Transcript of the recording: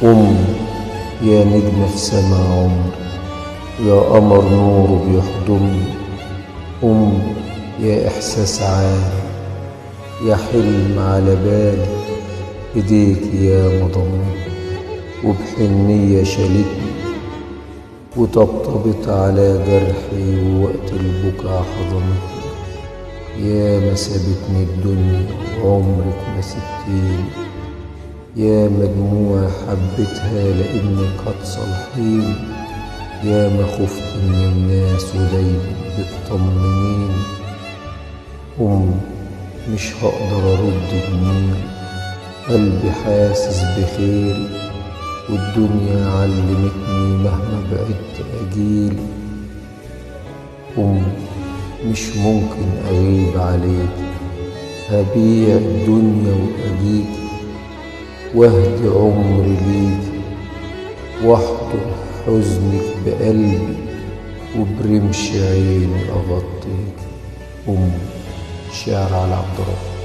أمي يا نجمة في سما عمري، يا قمر نوره بيحضني. أمي يا إحساس عالي، يا حلم على بالي. إيديك يا مضمتني وبحنية شالتني، وطبطبت على جرحي ووقت البكا حضنتني. يا ما سابتني الدنيا وعمرك ما سبتيني، يا مجموعة حبيتها لإنك هتصالحيني. يا ما خفت من الناس ودايما بتطمنيني. أمي مش هقدر أرد جميل، قلبي حاسس بخيري، والدنيا علمتني مهما بعدت أجيل. أمي مش ممكن أغيب عليك، هبيع الدنيا وأجيك، واهدي عمري ليكي، واحضر حزنك بقلبي، وبرمش عيني أغطيك. أمي، شعر على عبد الرحمن.